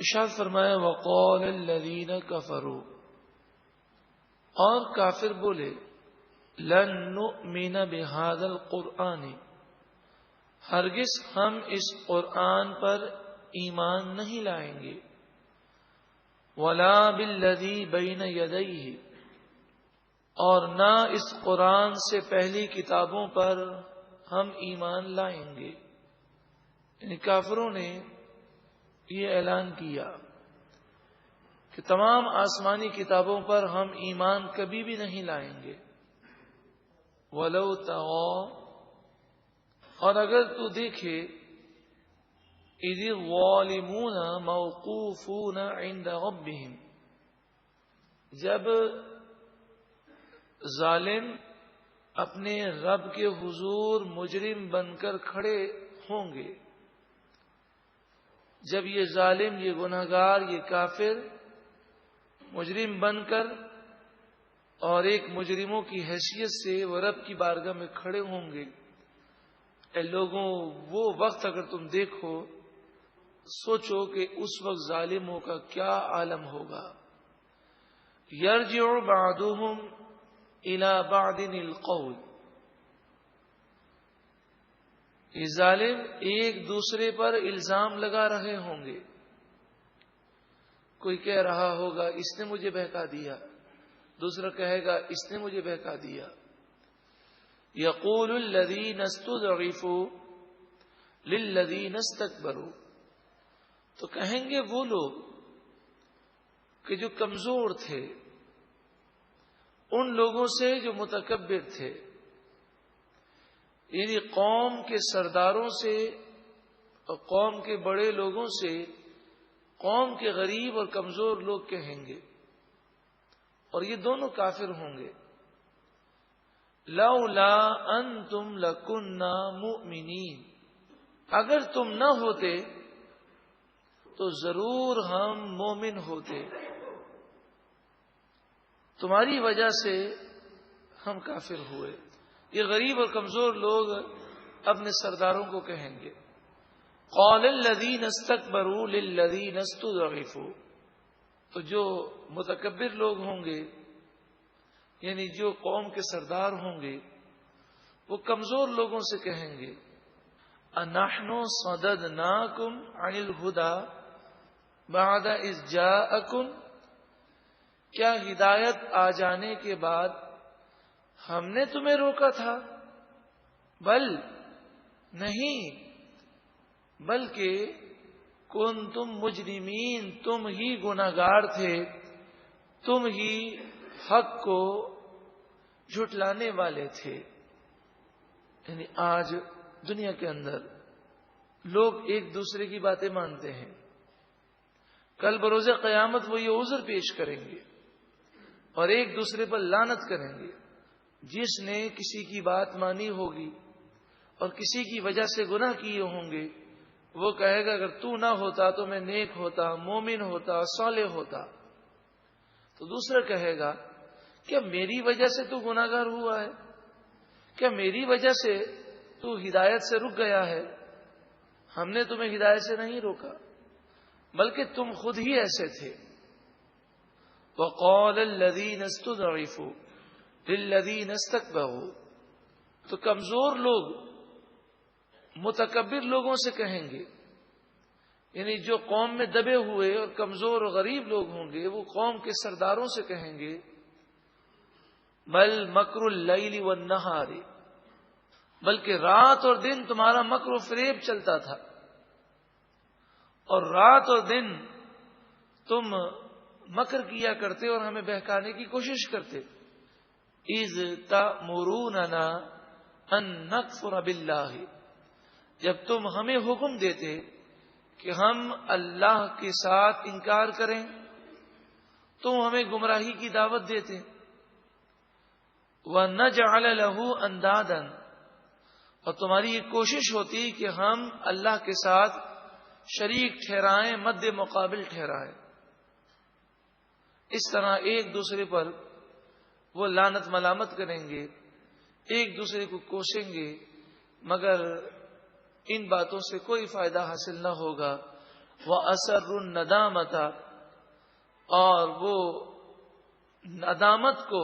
ارشاد فرمایا وقال الذین کفروا، اور کافر بولے لن نؤمن بهذا القرآن، ہرگز ہم اس قرآن پر ایمان نہیں لائیں گے، ولا بالذی بین یدیہ، اور نہ اس قرآن سے پہلی کتابوں پر ہم ایمان لائیں گے۔ یعنی کافروں نے یہ اعلان کیا کہ تمام آسمانی کتابوں پر ہم ایمان کبھی بھی نہیں لائیں گے۔ وَلَوْ طَغَىٰ، اور اگر تو دیکھے اِذِ الظَّالِمُونَ مَوْقُوفُونَ عِندَ رَبِّهِمْ، جب ظالم اپنے رب کے حضور مجرم بن کر کھڑے ہوں گے، جب یہ ظالم، یہ گنہگار، یہ کافر مجرم بن کر اور ایک مجرموں کی حیثیت سے وہ رب کی بارگاہ میں کھڑے ہوں گے، اے لوگوں وہ وقت اگر تم دیکھو سوچو کہ اس وقت ظالموں کا کیا عالم ہوگا۔ یرجع بعضهم الى بعض القول، یہ ظالم ایک دوسرے پر الزام لگا رہے ہوں گے۔ کوئی کہہ رہا ہوگا اس نے مجھے بہکا دیا، دوسرا کہے گا اس نے مجھے بہکا دیا۔ یقول الذین استضعفوا للذین استکبروا، تو کہیں گے وہ لوگ کہ جو کمزور تھے ان لوگوں سے جو متکبر تھے، یعنی قوم کے سرداروں سے اور قوم کے بڑے لوگوں سے قوم کے غریب اور کمزور لوگ کہیں گے، اور یہ دونوں کافر ہوں گے، لولا انتم لکنا مؤمنین، اگر تم نہ ہوتے تو ضرور ہم مومن ہوتے، تمہاری وجہ سے ہم کافر ہوئے۔ یہ غریب اور کمزور لوگ اپنے سرداروں کو کہیں گے۔ قال الذین استکبروا للذین استضعفوا، تو جو متکبر لوگ ہوں گے، یعنی جو قوم کے سردار ہوں گے، وہ کمزور لوگوں سے کہیں گے انحن صددناکم عن الہدی بعد اذ جاءکم، کیا ہدایت آ جانے کے بعد ہم نے تمہیں روکا تھا؟ بل نہیں، بلکہ کنتم مجرمین، تم ہی گناہگار تھے، تم ہی حق کو جھٹلانے والے تھے۔ یعنی آج دنیا کے اندر لوگ ایک دوسرے کی باتیں مانتے ہیں، کل بروز قیامت وہ یہ عذر پیش کریں گے اور ایک دوسرے پر لعنت کریں گے۔ جس نے کسی کی بات مانی ہوگی اور کسی کی وجہ سے گناہ کیے ہوں گے، وہ کہے گا اگر تو نہ ہوتا تو میں نیک ہوتا، مومن ہوتا، صالح ہوتا۔ تو دوسرا کہے گا کیا میری وجہ سے تو گناہگار ہوا ہے؟ کیا میری وجہ سے تو ہدایت سے رک گیا ہے؟ ہم نے تمہیں ہدایت سے نہیں روکا، بلکہ تم خود ہی ایسے تھے۔ وقال الذین استضعفوا للذین استکبروا، تو کمزور لوگ متکبر لوگوں سے کہیں گے، یعنی جو قوم میں دبے ہوئے اور کمزور اور غریب لوگ ہوں گے وہ قوم کے سرداروں سے کہیں گے بل مکر اللیل والنہار، بلکہ رات اور دن تمہارا مکر و فریب چلتا تھا، اور رات اور دن تم مکر کیا کرتے اور ہمیں بہکانے کی کوشش کرتے۔ اذ تأمروننا ان نکفر باللہ، جب تم ہمیں حکم دیتے کہ ہم اللہ کے ساتھ انکار کریں، تم ہمیں گمراہی کی دعوت دیتے۔ وَنَجْعَلَ لَهُ أَنْدَادًا، اور تمہاری یہ کوشش ہوتی کہ ہم اللہ کے ساتھ شریک ٹھہرائیں، مد مقابل ٹھہرائیں۔ اس طرح ایک دوسرے پر وہ لعنت ملامت کریں گے، ایک دوسرے کو کوسیں گے، مگر ان باتوں سے کوئی فائدہ حاصل نہ ہوگا، وَأَسَرُّ النَّدَامَةَ، اور وہ ندامت کو،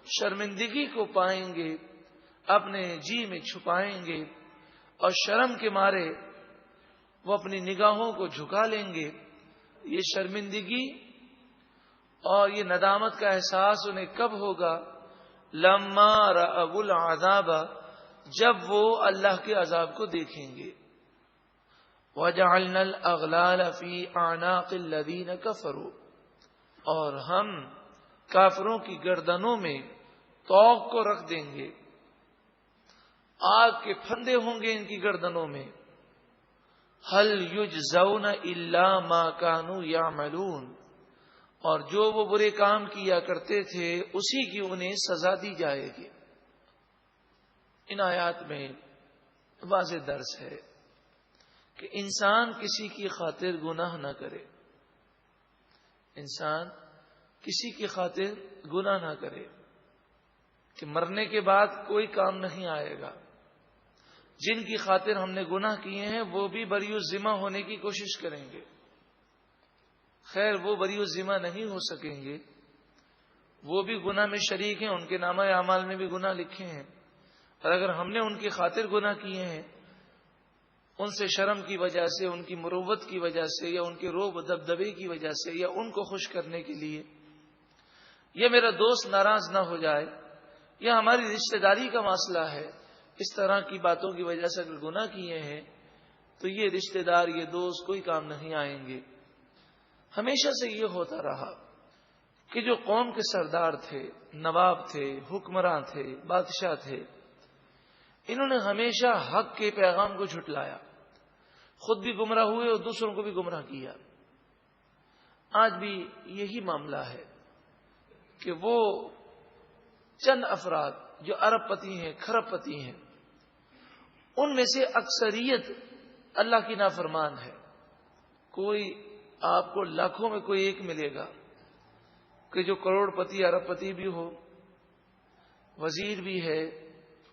شرمندگی کو پائیں گے، اپنے جی میں چھپائیں گے، اور شرم کے مارے وہ اپنی نگاہوں کو جھکا لیں گے۔ یہ شرمندگی اور یہ ندامت کا احساس انہیں کب ہوگا؟ لما رأوا العذاب، جب وہ اللہ کے عذاب کو دیکھیں گے۔ وَجَعَلْنَا الْأَغْلَالَ فِي أَعْنَاقِ الَّذِينَ كَفَرُوا، اور ہم کافروں کی گردنوں میں طوق کو رکھ دیں گے، آگ کے پھندے ہوں گے ان کی گردنوں میں۔ هَلْ يُجْزَوْنَ إِلَّا مَا كَانُوا يَعْمَلُونَ، اور جو وہ برے کام کیا کرتے تھے اسی کی انہیں سزا دی جائے گی۔ ان آیات میں واضح درس ہے کہ انسان کسی کی خاطر گناہ نہ کرے، انسان کسی کی خاطر گناہ نہ کرے کہ مرنے کے بعد کوئی کام نہیں آئے گا۔ جن کی خاطر ہم نے گناہ کیے ہیں وہ بھی بری الذمہ ہونے کی کوشش کریں گے، خیر وہ بری الذمہ نہیں ہو سکیں گے، وہ بھی گناہ میں شریک ہیں، ان کے نامہ اعمال میں بھی گناہ لکھے ہیں، اور اگر ہم نے ان کی خاطر گناہ کیے ہیں، ان سے شرم کی وجہ سے، ان کی مروت کی وجہ سے، یا ان کے روب و دبدبے کی وجہ سے، یا ان کو خوش کرنے کے لیے، یا میرا دوست ناراض نہ ہو جائے، یا ہماری رشتہ داری کا مسئلہ ہے، اس طرح کی باتوں کی وجہ سے اگر گناہ کیے ہیں تو یہ رشتہ دار، یہ دوست کوئی کام نہیں آئیں گے۔ ہمیشہ سے یہ ہوتا رہا کہ جو قوم کے سردار تھے، نواب تھے، حکمراں تھے، بادشاہ تھے، انہوں نے ہمیشہ حق کے پیغام کو جھٹلایا، خود بھی گمراہ ہوئے اور دوسروں کو بھی گمراہ کیا۔ آج بھی یہی معاملہ ہے کہ وہ چند افراد جو ارب پتی ہیں، کھرب پتی ہیں، ان میں سے اکثریت اللہ کی نافرمان ہے۔ کوئی آپ کو لاکھوں میں کوئی ایک ملے گا کہ جو کروڑ پتی، ارب پتی بھی ہو، وزیر بھی ہے،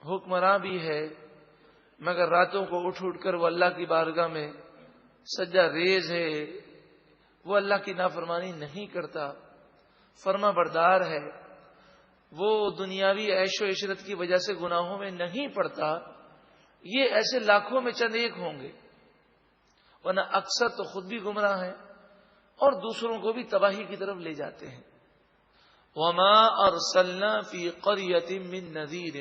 حکمراں بھی ہے، مگر راتوں کو اٹھ کر وہ اللہ کی بارگاہ میں سجدہ ریز ہے، وہ اللہ کی نافرمانی نہیں کرتا، فرما بردار ہے، وہ دنیاوی عیش و عشرت کی وجہ سے گناہوں میں نہیں پڑتا۔ یہ ایسے لاکھوں میں چند ایک ہوں گے، ورنہ اکثر تو خود بھی گمراہ ہیں اور دوسروں کو بھی تباہی کی طرف لے جاتے ہیں۔ وَمَا أَرْسَلْنَا فِي قَرْيَةٍ مِّن نَذِيرٍ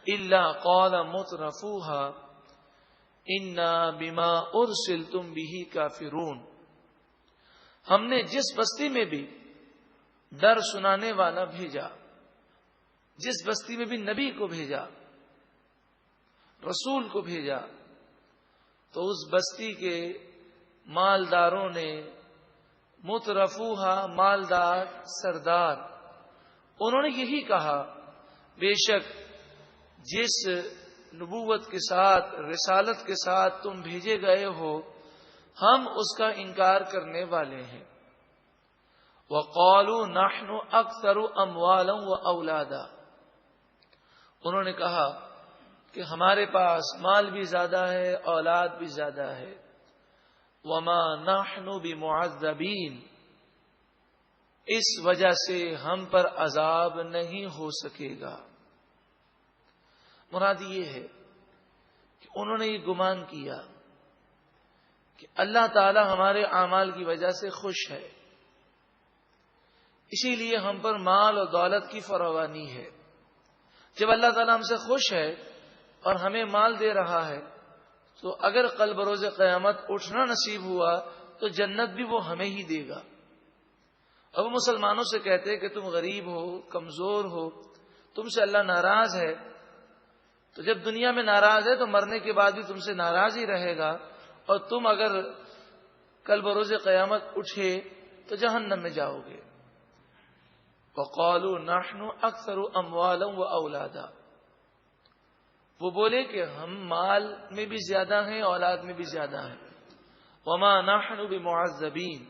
إِلَّا قَالَ مُتْرَفُوهَا إِنَّا بِمَا أُرْسِلْتُمْ بِهِ كَافِرُونَ، ہم نے جس بستی میں بھی ڈر سنانے والا بھیجا، جس بستی میں بھی نبی کو بھیجا، رسول کو بھیجا، تو اس بستی کے مالداروں نے، مترفوہا مالدار سردار، انہوں نے یہی کہا، بے شک جس نبوت کے ساتھ، رسالت کے ساتھ تم بھیجے گئے ہو، ہم اس کا انکار کرنے والے ہیں۔ وَقَالُوا نَحْنُ أَكْثَرُ أَمْوَالًا وَأَوْلَادًا، انہوں نے کہا کہ ہمارے پاس مال بھی زیادہ ہے، اولاد بھی زیادہ ہے۔ وَمَا نَحْنُ بِمُعَذَّبِينَ، اس وجہ سے ہم پر عذاب نہیں ہو سکے گا۔ مراد یہ ہے کہ انہوں نے یہ گمان کیا کہ اللہ تعالی ہمارے اعمال کی وجہ سے خوش ہے، اسی لیے ہم پر مال اور دولت کی فراوانی ہے۔ جب اللہ تعالی ہم سے خوش ہے اور ہمیں مال دے رہا ہے تو اگر کل بروز قیامت اٹھنا نصیب ہوا تو جنت بھی وہ ہمیں ہی دے گا۔ اب مسلمانوں سے کہتے کہ تم غریب ہو، کمزور ہو، تم سے اللہ ناراض ہے، تو جب دنیا میں ناراض ہے تو مرنے کے بعد بھی تم سے ناراض ہی رہے گا، اور تم اگر کل بروز قیامت اٹھے تو جہنم میں جاؤ گے۔ وَقَالُوا نَحْنُ أَكْثَرُ أَمْوَالًا وَأَوْلَادًا، وہ بولے کہ ہم مال میں بھی زیادہ ہیں، اولاد میں بھی زیادہ ہیں۔ وَمَا نَحْنُ بِمُعَذَّبِينَ،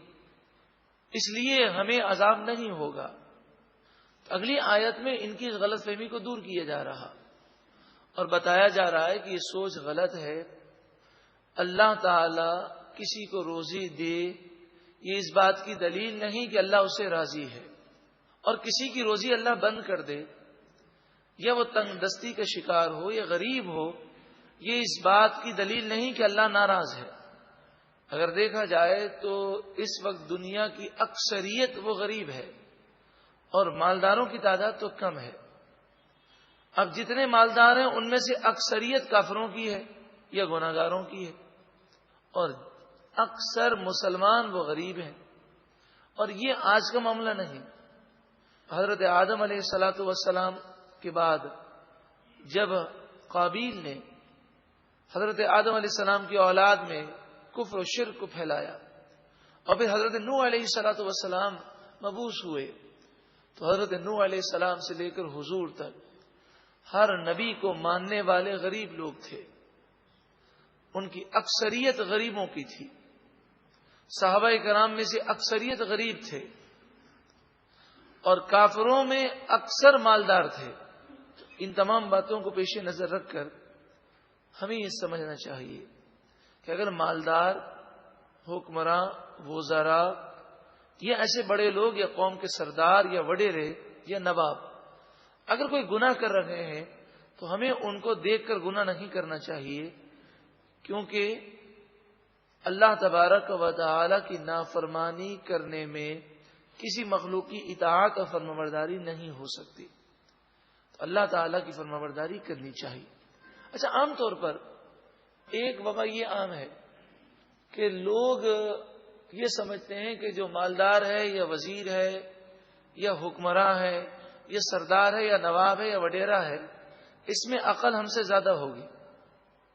اس لیے ہمیں عذاب نہیں ہوگا۔ اگلی آیت میں ان کی غلط فہمی کو دور کیا جا رہا اور بتایا جا رہا ہے کہ یہ سوچ غلط ہے۔ اللہ تعالی کسی کو روزی دے یہ اس بات کی دلیل نہیں کہ اللہ اسے راضی ہے، اور کسی کی روزی اللہ بند کر دے یا وہ تنگ دستی کا شکار ہو یا غریب ہو یہ اس بات کی دلیل نہیں کہ اللہ ناراض ہے۔ اگر دیکھا جائے تو اس وقت دنیا کی اکثریت وہ غریب ہے اور مالداروں کی تعداد تو کم ہے۔ اب جتنے مالدار ہیں ان میں سے اکثریت کافروں کی ہے یا گناہگاروں کی ہے، اور اکثر مسلمان وہ غریب ہیں۔ اور یہ آج کا معاملہ نہیں۔ حضرت آدم علیہ الصلاۃ والسلام کے بعد جب قابیل نے حضرت آدم علیہ السلام کی اولاد میں کفر و شرک کو پھیلایا، اور پھر حضرت نوح علیہ الصلاۃ والسلام مبعوث ہوئے، تو حضرت نوح علیہ السلام سے لے کر حضور تک ہر نبی کو ماننے والے غریب لوگ تھے۔ ان کی اکثریت غریبوں کی تھی۔ صحابہ کرام میں سے اکثریت غریب تھے اور کافروں میں اکثر مالدار تھے۔ ان تمام باتوں کو پیش نظر رکھ کر ہمیں یہ سمجھنا چاہیے کہ اگر مالدار، حکمراں، وزراء یا ایسے بڑے لوگ یا قوم کے سردار یا وڈیرے یا نواب اگر کوئی گناہ کر رہے ہیں تو ہمیں ان کو دیکھ کر گناہ نہیں کرنا چاہیے، کیونکہ اللہ تبارک و تعالی کی نافرمانی کرنے میں کسی مخلوق کی اطاعت اور فرمانبرداری نہیں ہو سکتی، تو اللہ تعالی کی فرمانبرداری کرنی چاہیے۔ اچھا، عام طور پر ایک وبا یہ عام ہے کہ لوگ یہ سمجھتے ہیں کہ جو مالدار ہے یا وزیر ہے یا حکمراں ہے یا سردار ہے یا نواب ہے یا وڈیرا ہے اس میں عقل ہم سے زیادہ ہوگی۔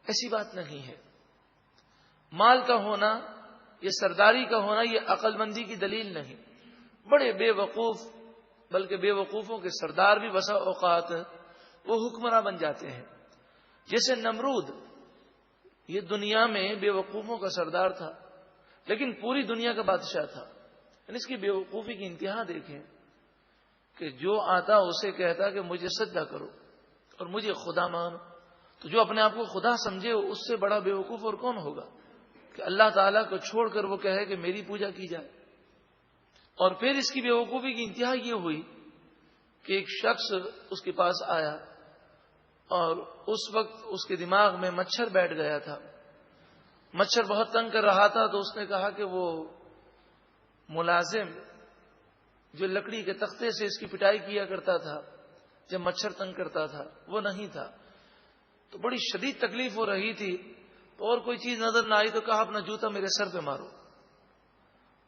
ایسی بات نہیں ہے۔ مال کا ہونا یا سرداری کا ہونا یہ عقل مندی کی دلیل نہیں۔ بڑے بے وقوف، بلکہ بے وقوفوں کے سردار بھی بسا اوقات وہ حکمراں بن جاتے ہیں، جیسے نمرود، یہ دنیا میں بے وقوفوں کا سردار تھا لیکن پوری دنیا کا بادشاہ تھا۔ یعنی اس کی بے وقوفی کی انتہا دیکھیں کہ جو آتا اسے کہتا کہ مجھے سجدہ کرو اور مجھے خدا مانو، تو جو اپنے آپ کو خدا سمجھے اس سے بڑا بے وقوف اور کون ہوگا کہ اللہ تعالیٰ کو چھوڑ کر وہ کہے کہ میری پوجا کی جائے۔ اور پھر اس کی بے وقوفی کی انتہا یہ ہوئی کہ ایک شخص اس کے پاس آیا اور اس وقت اس کے دماغ میں مچھر بیٹھ گیا تھا، مچھر بہت تنگ کر رہا تھا، تو اس نے کہا کہ وہ ملازم جو لکڑی کے تختے سے اس کی پٹائی کیا کرتا تھا جب مچھر تنگ کرتا تھا وہ نہیں تھا۔ تو بڑی شدید تکلیف ہو رہی تھی، تو اور کوئی چیز نظر نہ آئی تو کہا اپنا جوتا میرے سر پہ مارو۔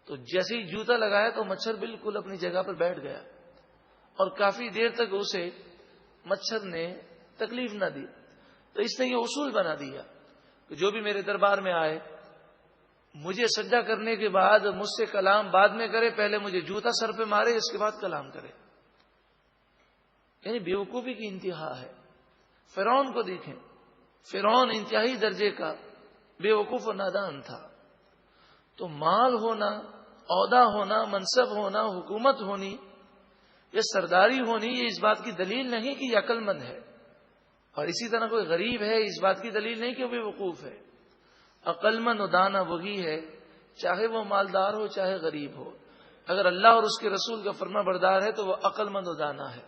تو جیسے ہی جوتا لگایا تو مچھر بالکل اپنی جگہ پر بیٹھ گیا اور کافی دیر تک اسے مچھر نے تکلیف نہ دی۔ تو اس نے یہ اصول بنا دیا کہ جو بھی میرے دربار میں آئے مجھے سجدہ کرنے کے بعد مجھ سے کلام بعد میں کرے، پہلے مجھے جوتا سر پہ مارے اس کے بعد کلام کرے۔ یعنی بیوقوفی کی انتہا ہے۔ فرعون کو دیکھیں، فرعون انتہائی درجے کا بے وقوف و نادان تھا۔ تو مال ہونا، عہدہ ہونا، منصب ہونا، حکومت ہونی یا سرداری ہونی یہ اس بات کی دلیل نہیں کہ یہ عقل مند ہے، اور اسی طرح کوئی غریب ہے اس بات کی دلیل نہیں کہ وہ بے وقوف ہے۔ عقل مند و دانا وہی ہے، چاہے وہ مالدار ہو چاہے غریب ہو۔ اگر اللہ اور اس کے رسول کا فرما بردار ہے تو وہ عقل مند و دانا ہے،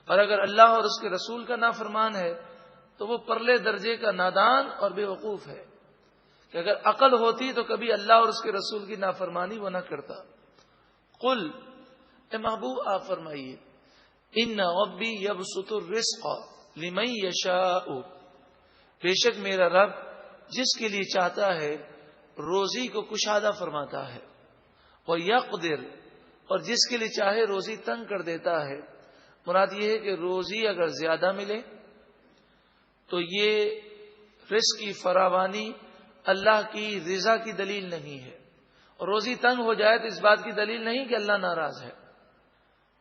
اور اگر اللہ اور اس کے رسول کا نافرمان ہے تو وہ پرلے درجے کا نادان اور بے وقوف ہے، کہ اگر عقل ہوتی تو کبھی اللہ اور اس کے رسول کی نافرمانی وہ نہ کرتا۔ قل، اے محبوب آپ فرمائیے، ان ربی یبسط الرزق لمن یشاء، بے شک میرا رب جس کے لیے چاہتا ہے روزی کو کشادہ فرماتا ہے، اور یقدر، اور جس کے لیے چاہے روزی تنگ کر دیتا ہے۔ مراد یہ ہے کہ روزی اگر زیادہ ملے تو یہ رزق کی فراوانی اللہ کی رضا کی دلیل نہیں ہے، اور روزی تنگ ہو جائے تو اس بات کی دلیل نہیں کہ اللہ ناراض ہے۔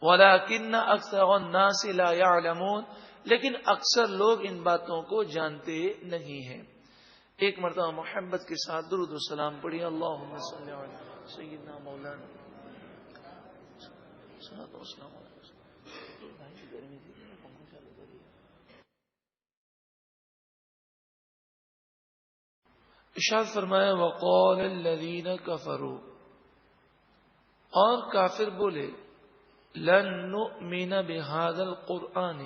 وَلَٰكِنَّ أَكْثَرَ النَّاسِ لَا يَعْلَمُونَ، لیکن اکثر لوگ ان باتوں کو جانتے نہیں ہیں۔ ایک مرتبہ محبت کے ساتھ درود و سلام پڑھیے، اللہم صلی علی سیدنا مولانا۔ ارشاد فرمایا وقال الذین کفروا، اور کافر بولے لن نؤمن بہذا القرآن،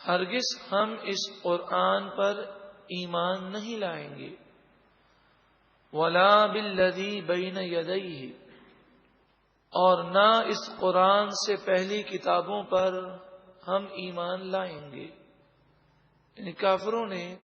ہرگز ہم اس قرآن پر ایمان نہیں لائیں گے، ولا بالذی بین یدیہ، اور نہ اس قرآن سے پہلی کتابوں پر ہم ایمان لائیں گے۔ یعنی کافروں نے